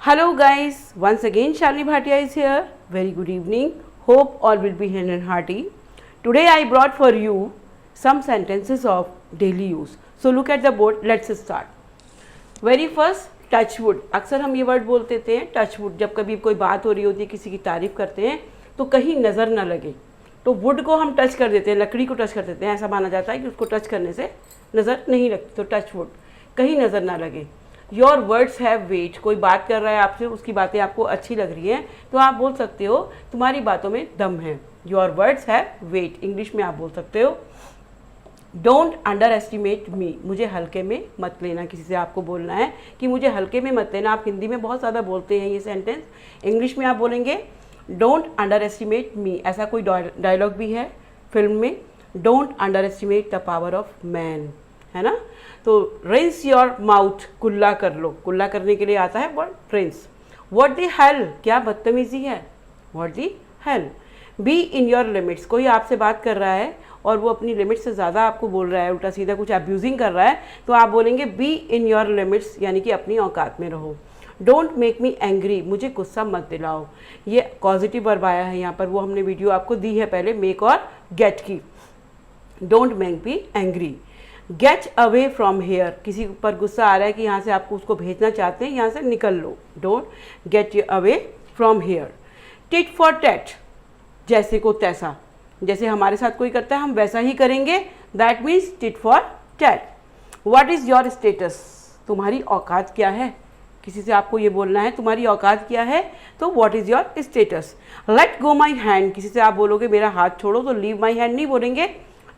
Hello guys, once again Shalini Bhatia is here. Very good evening. Hope all will be hand and hearty. Today I brought for you some sentences of daily use. So look at the board. Let's start. Very first, touch wood. अक्सर हम ये word बोलते थे touch wood. जब कभी कोई बात हो रही होती है, किसी की तारीफ करते हैं तो कहीं नज़र ना लगे तो वुड को हम टच कर देते हैं, लकड़ी को टच कर देते हैं। ऐसा माना जाता है कि उसको टच करने से नज़र नहीं लगती, तो टच वुड, कहीं नज़र ना लगे। योर वर्ड्स हैव वेट, कोई बात कर रहा है आपसे, उसकी बातें आपको अच्छी लग रही हैं तो आप बोल सकते हो तुम्हारी बातों में दम है। Your words have weight, English में आप बोल सकते हो डोंट अंडर एस्टिमेट मी, मुझे हल्के में मत लेना। किसी से आपको बोलना है कि मुझे हल्के में मत लेना। आप हिंदी में बहुत ज़्यादा बोलते हैं ये सेंटेंस, इंग्लिश में आप बोलेंगे डोंट अंडर एस्टिमेट मी। ऐसा कोई डायलॉग भी है फिल्म में, don't under estimate the power of man, है ना। तो रिंस योर माउथ, कुल्ला कर लो, कुल्ला करने के लिए आता है word rinse. What the hell, क्या बदतमीजी है, what the hell. Be in your limits, कोई आपसे बात कर रहा है और वो अपनी लिमिट से ज़्यादा आपको बोल रहा है, उल्टा सीधा कुछ अब्यूजिंग कर रहा है, तो आप बोलेंगे बी इन योर लिमिट्स, यानी कि अपनी औकात में रहो। डोंट मेक मी एंग्री, मुझे गुस्सा मत दिलाओ। ये पॉजिटिव वर्ब आया है यहाँ पर, वो हमने वीडियो आपको दी है पहले मेक और गेट की। Don't make me angry. Gate away from hair, किसी पर गुस्सा आ रहा है कि यहाँ से आपको उसको भेजना चाहते हैं, यहाँ से निकल लो, don't get away from here. Tit for tat, जैसे को तैसा, जैसे हमारे साथ कोई करता है हम वैसा ही करेंगे, that means tit for TET. What is your status, तुम्हारी औकात क्या है। किसी से आपको ये बोलना है तुम्हारी औकात क्या है, तो what is your status. Late go my hand, किसी से आप बोलोगे मेरा हाथ छोड़ो तो लीव माई हैंड नहीं बोलेंगे,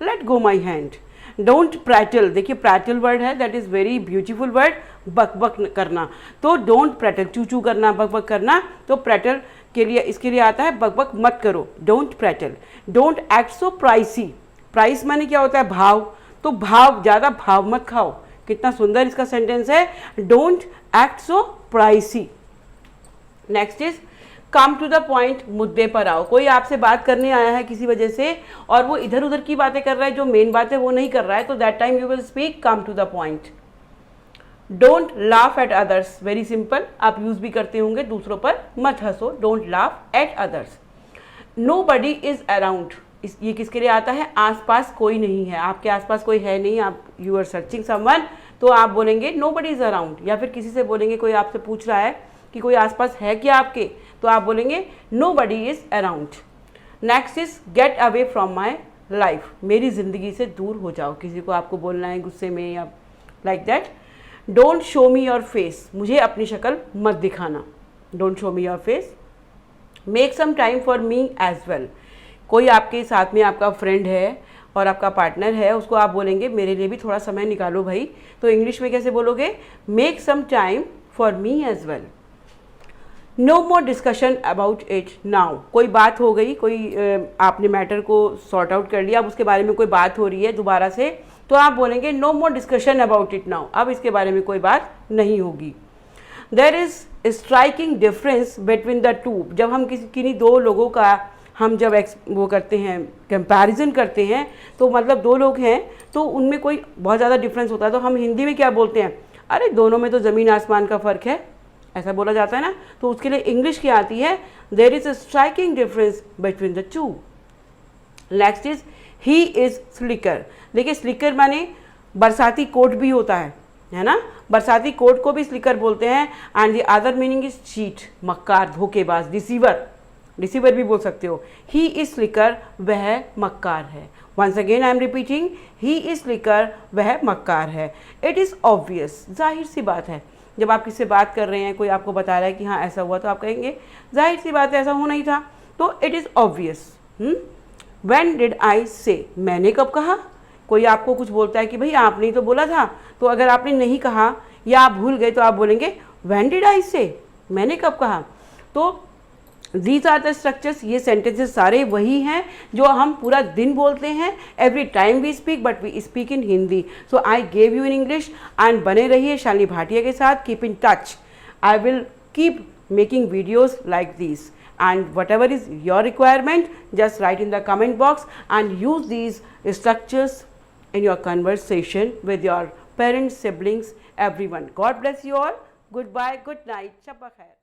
let go my hand. Don't prattle, देखिए प्रैटल वर्ड है, that is very beautiful word, बक बक करना। तो डोंट प्रैटल, चू चू करना, बक बक करना, तो प्रैटल के लिए इसके लिए आता है बक बक मत करो, don't prattle. Don't act so pricey, price माने क्या होता है भाव, तो भाव, ज़्यादा भाव मत खाओ। कितना सुंदर इसका सेंटेंस है, don't act so pricey. Next is come to the point, मुद्दे पर आओ। कोई आपसे बात करने आया है किसी वजह से और वो इधर उधर की बातें कर रहा है, जो मेन बात है वो नहीं कर रहा है, तो that time you will speak come to the point. Don't laugh at others, very simple, आप यूज भी करते होंगे, दूसरों पर मत हंसो, don't laugh at others. Nobody is around, ये किसके लिए आता है, आसपास कोई नहीं है, आपके आसपास कोई है नहीं, आप यू आर सर्चिंग समवन, तो आप बोलेंगे नो बडी इज अराउंड। या फिर किसी से बोलेंगे, कोई आपसे पूछ रहा है कि कोई आसपास है क्या आपके, तो आप बोलेंगे nobody is around. Next is get away from my life, मेरी ज़िंदगी से दूर हो जाओ। किसी को आपको बोलना है गुस्से में या like that. Don't show me your face, मुझे अपनी शक्ल मत दिखाना, don't show me your face. Make some time for me as well, कोई आपके साथ में आपका फ्रेंड है और आपका पार्टनर है, उसको आप बोलेंगे मेरे लिए भी थोड़ा समय निकालो भाई, तो इंग्लिश में कैसे बोलोगे, make some time for me as well. No more discussion about it now, कोई बात हो गई, कोई आपने मैटर को सॉर्ट आउट कर लिया, अब उसके बारे में कोई बात हो रही है दोबारा से, तो आप बोलेंगे no more discussion about it now, अब इसके बारे में कोई बात नहीं होगी। There is striking difference between the two, जब हम किन्हीं दो लोगों का हम जब वो करते हैं, कंपैरिजन करते हैं, तो मतलब दो लोग हैं तो उनमें कोई बहुत ज़्यादा डिफरेंस होता है, तो हम हिंदी में क्या बोलते हैं, अरे दोनों में तो ज़मीन आसमान का फ़र्क है, ऐसा बोला जाता है ना। तो उसके लिए इंग्लिश क्या आती है, there is a striking difference between the two. Next is he is slicker, देखिए स्लिकर माने बरसाती कोट भी होता है ना, बरसाती कोट को भी स्लिकर बोलते हैं। And the other meaning is cheat, मक्कार, धोखेबाज, डिसीवर, डिसीवर भी बोल सकते हो। ही इज स्लिकर, वह मक्कार है। Once again I am repeating, he is slicker, वह मक्कार है। इट इज़ ऑब्वियस, जाहिर सी बात है, जब आप किससे बात कर रहे हैं, कोई आपको बता रहा है कि हाँ ऐसा हुआ, तो आप कहेंगे जाहिर सी बात है ऐसा होना ही था, तो it is obvious. When did I से, मैंने कब कहा, कोई आपको कुछ बोलता है कि भाई आपने तो बोला था, तो अगर आपने नहीं कहा या आप भूल गए तो आप बोलेंगे व्हेन डिड आई से, मैंने कब कहा। तो दीज आर द स्ट्रक्चर्स, ये सेंटेंसेस सारे वही हैं जो हम पूरा दिन बोलते हैं, every time we speak, but we speak in Hindi. So I gave you in English, and बने रहिए शालिनी भाटिया के साथ, keep in touch. I will keep making videos like this, and whatever is your requirement, just write in the comment box and use these structures in your conversation with your parents, siblings, everyone. God bless you all. Goodbye, good night, Shabba Khair.